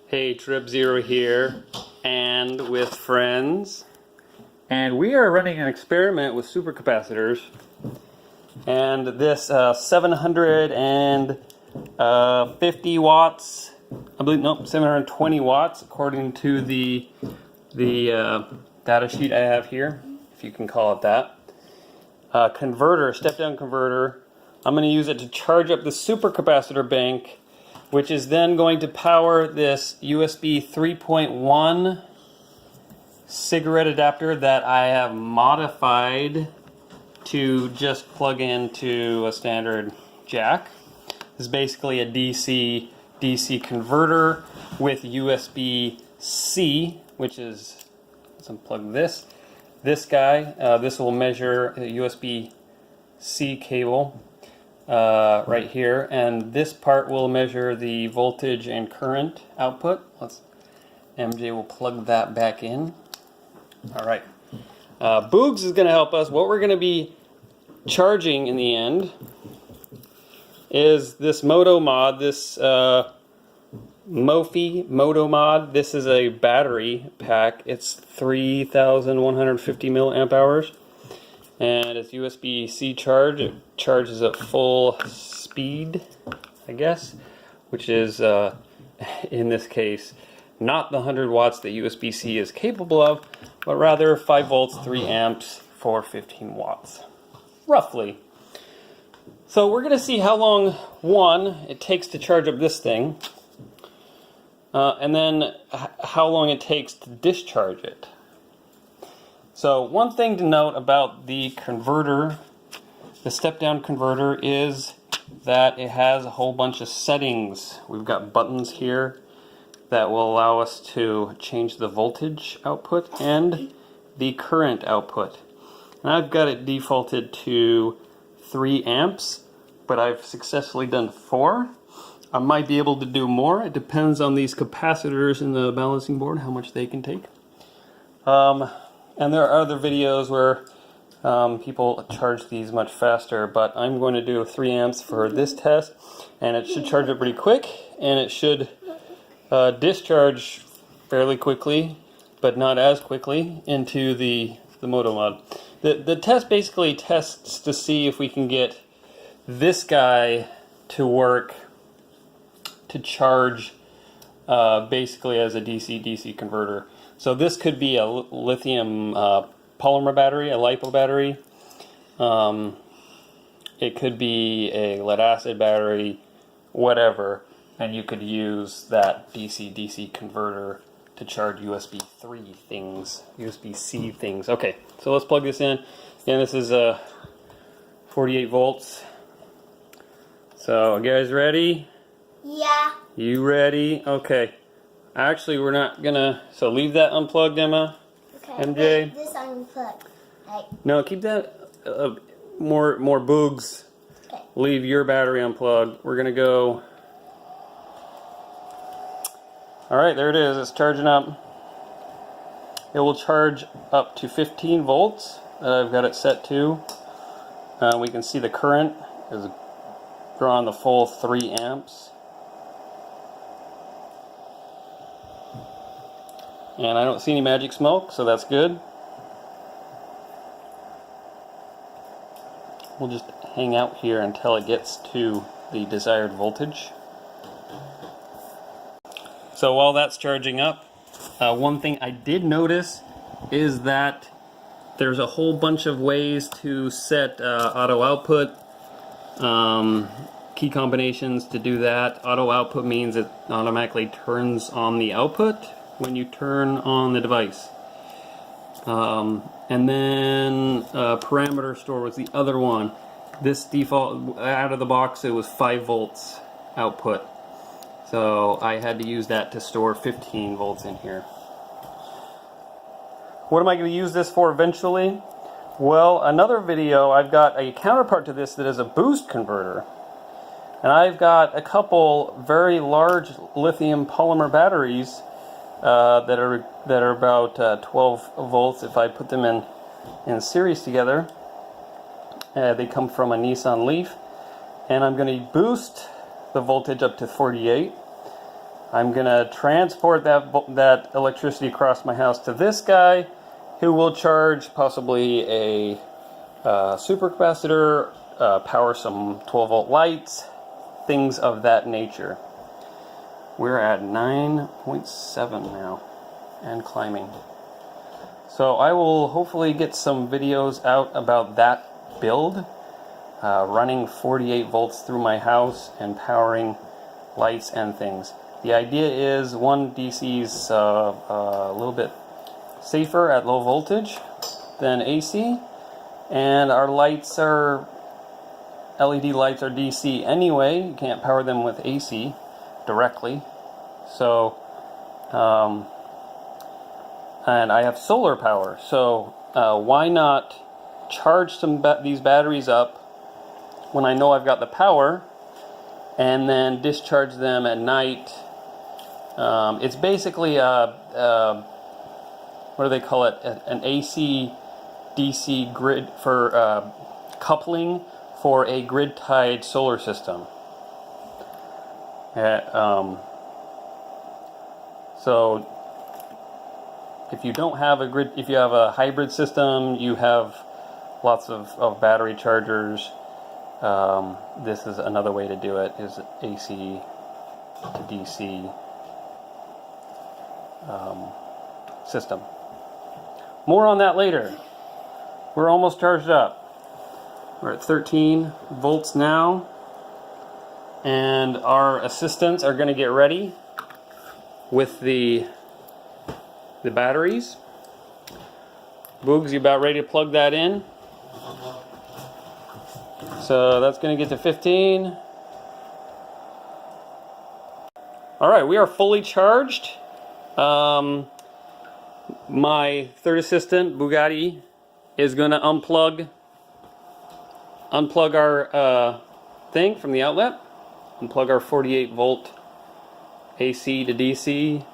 Hey, Trip Zero here, and with friends. And we are running an experiment with supercapacitors. And this 750 watts, I believe, nope, 720 watts, according to the data sheet I have here, if you can call it that. Converter, step-down converter. I'm going to use it to charge up the supercapacitor bank, which is then going to power this USB 3.1 cigarette adapter that I have modified to just plug into a standard jack. This is basically a DC converter with USB-C, which is, let's unplug this. This guy, this will measure a USB-C cable. Right here, and this part will measure the voltage and current output. MJ will plug that back in. Alright. Boogs is going to help us. What we're going to be charging in the end is this Moto Mod, this Mophie Moto Mod. This is a battery pack. It's 3,150 milliamp hours. And it's USB-C charge. It charges at full speed, I guess, which is, in this case, not the 100 watts that USB-C is capable of, but rather 5 volts, 3 amps for 15 watts, roughly. So we're going to see how long, one, it takes to charge up this thing, and then how long it takes to discharge it. So one thing to note about the converter, the step-down converter, is that it has a whole bunch of settings. We've got buttons here that will allow us to change the voltage output and the current output. And I've got it defaulted to 3 amps, but I've successfully done 4. I might be able to do more. It depends on these capacitors in the balancing board, how much they can take. And there are other videos where people charge these much faster, but I'm going to do 3 amps for this test, and it should charge up pretty quick, and it should discharge fairly quickly, but not as quickly, into the Moto Mod. The test basically tests to see if we can get this guy to work to charge basically as a DC-DC converter. So this could be a lithium polymer battery, a LiPo battery. It could be a lead acid battery, whatever. And you could use that DC-DC converter to charge USB-3 things, USB-C things. Okay, so let's plug this in. Again, this is 48 volts. So, you guys ready? Yeah. You ready? Okay. Actually, we're not gonna. So leave that unplugged, Emma. Okay. MJ. This unplugged. Right. No, keep that. More boogs. Okay. Leave your battery unplugged. We're gonna go. All right, there it is. It's charging up. It will charge up to 15 volts. I've got it set to. We can see the current is drawing the full 3 amps. And I don't see any magic smoke, so that's good. We'll just hang out here until it gets to the desired voltage. So while that's charging up, one thing I did notice is that there's a whole bunch of ways to set auto output, key combinations to do that. Auto output means it automatically turns on the output when you turn on the device. And then parameter store was the other one. This default, out of the box, it was 5 volts output. So I had to use that to store 15 volts in here. What am I going to use this for eventually? Well, another video, I've got a counterpart to this that is a boost converter. And I've got a couple very large lithium polymer batteries that are about 12 volts if I put them in series together. They come from a Nissan Leaf, and I'm going to boost the voltage up to 48. I'm gonna transport that electricity across my house to this guy, who will charge possibly a supercapacitor, power some 12-volt lights, things of that nature. We're at 9.7 now and climbing. So I will hopefully get some videos out about that build, running 48 volts through my house and powering lights and things. The idea is one, DC's a little bit safer at low voltage than AC, and our lights are LED lights are DC anyway. You can't power them with AC directly. So and I have solar power, so why not charge these batteries up when I know I've got the power, and then discharge them at night. It's basically what do they call it? An AC DC grid for coupling for a grid-tied solar system. So if you don't have a grid, if you have a hybrid system, you have lots of battery chargers. This is another way to do it, is AC to DC system. More on that later. We're almost charged up. We're at 13 volts now, and our assistants are going to get ready with the batteries. Boogs, you about ready to plug that in? So that's going to get to 15. Alright, we are fully charged. My third assistant, Bugatti, is going to unplug our thing from the outlet, unplug our 48 volt AC to DC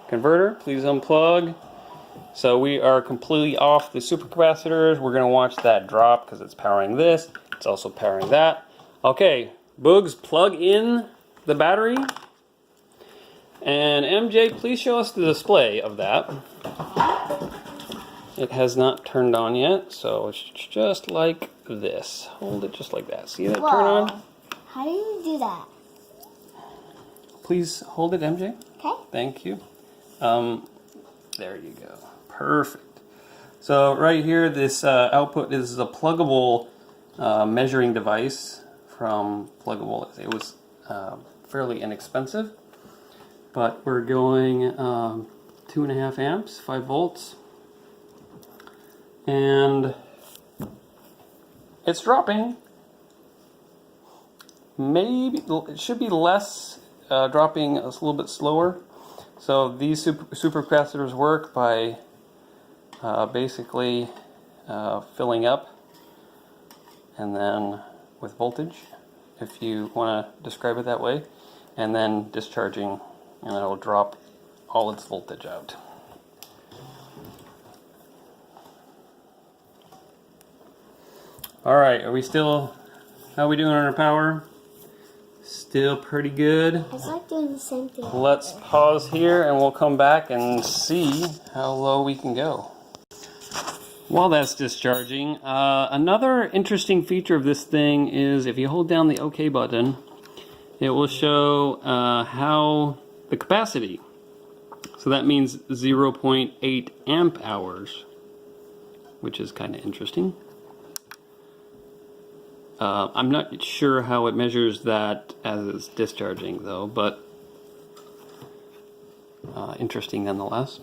converter. Please unplug. So we are completely off the supercapacitors. We're going to watch that drop because it's powering this. It's also powering that. Okay, Boogs, plug in the battery. And MJ, please show us the display of that. It has not turned on yet, so it's just like this. Hold it just like that. See that turn on? How do you do that? Please hold it, MJ. Okay. Thank you. There you go. Perfect. So right here, this output is a pluggable measuring device from Pluggable. It was fairly inexpensive, but we're going 2.5 amps, 5 volts, and it's dropping. Maybe it should be less, dropping a little bit slower. So these supercapacitors work by basically filling up and then with voltage, if you want to describe it that way, and then discharging, and it'll drop all its voltage out. Alright, are we still, how are we doing on our power? Still pretty good. It's like doing the same thing. Let's pause here and we'll come back and see how low we can go. While that's discharging, another interesting feature of this thing is if you hold down the OK button, it will show how the capacity. So that means 0.8 amp hours, which is kind of interesting. I'm not sure how it measures that as it's discharging though, but interesting nonetheless.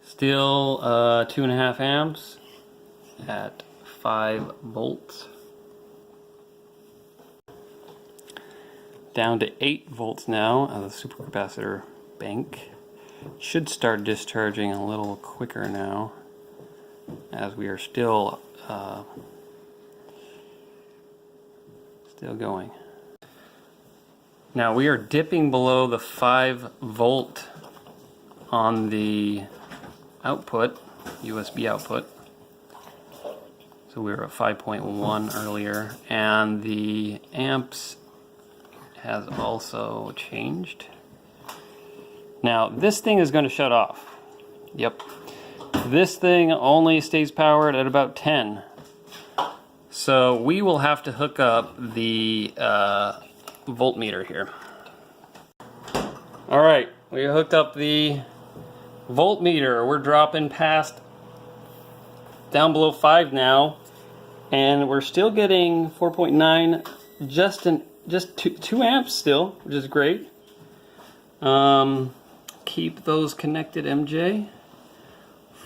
Still 2.5 amps at 5 volts. Down to 8 volts now of the supercapacitor bank. Should start discharging a little quicker now, as we are still going. Now we are dipping below the 5 volt on the output, USB output. So we were at 5.1 earlier, and the amps has also changed. Now this thing is going to shut off. Yep. This thing only stays powered at about 10. So we will have to hook up the voltmeter here. All right, we hooked up the voltmeter. We're dropping past down below 5 now, and we're still getting 4.9, just 2 amps still, which is great. Keep those connected, MJ.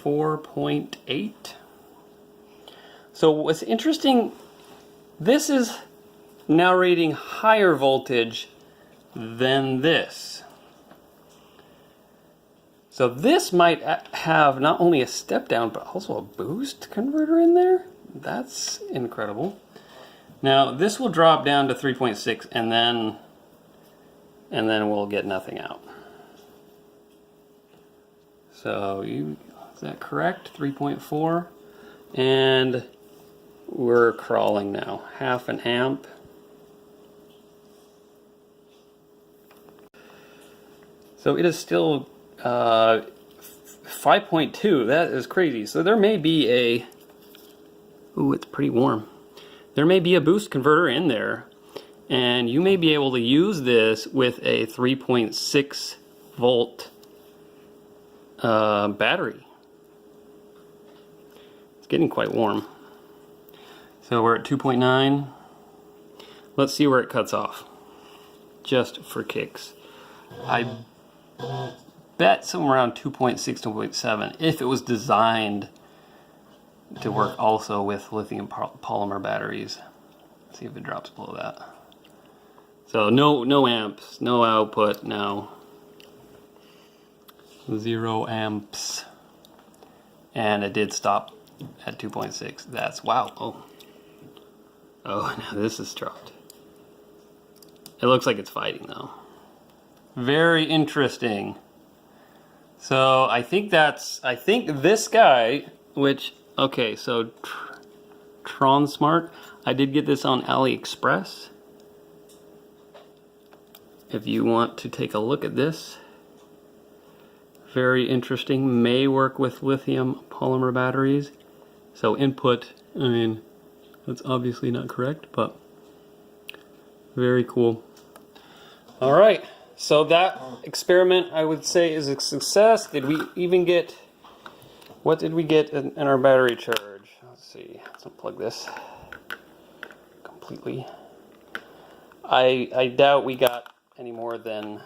4.8. So what's interesting, this is now rating higher voltage than this. So this might have not only a step down, but also a boost converter in there. That's incredible. Now this will drop down to 3.6, and then we'll get nothing out. So is that correct? 3.4, and we're crawling now. 0.5 amp. So it is still 5.2. That is crazy. So there may be a... Ooh, it's pretty warm. There may be a boost converter in there, and you may be able to use this with a 3.6 volt battery. It's getting quite warm. So we're at 2.9. Let's see where it cuts off, just for kicks. I bet somewhere around 2.6, 2.7, if it was designed to work also with lithium polymer batteries. Let's see if it drops below that. So no amps, no output now. 0 amps. And it did stop at 2.6. That's wow. Oh, now this is dropped. It looks like it's fighting though. Very interesting. So I think this guy, which, okay, so Tron Smart, I did get this on AliExpress. If you want to take a look at this, very interesting. May work with lithium polymer batteries. So input, I mean, that's obviously not correct, but very cool. All right, so that experiment I would say is a success. Did we even get, what did we get in our battery charge? Let's see, let's unplug this completely. I doubt we got any more than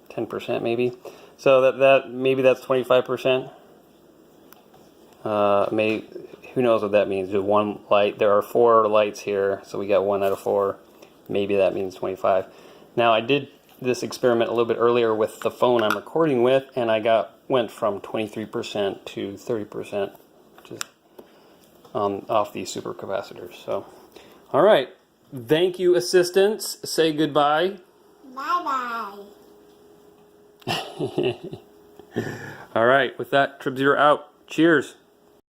10% maybe. So that maybe that's 25%. Who knows what that means? Just one light. There are 4 lights here, so we got 1 out of 4. Maybe that means 25. Now I did this experiment a little bit earlier with the phone I'm recording with, and I went from 23% to 30% just off these supercapacitors. So, all right. Thank you, assistants. Say goodbye. Bye bye. All right. With that, Trip Zero out. Cheers.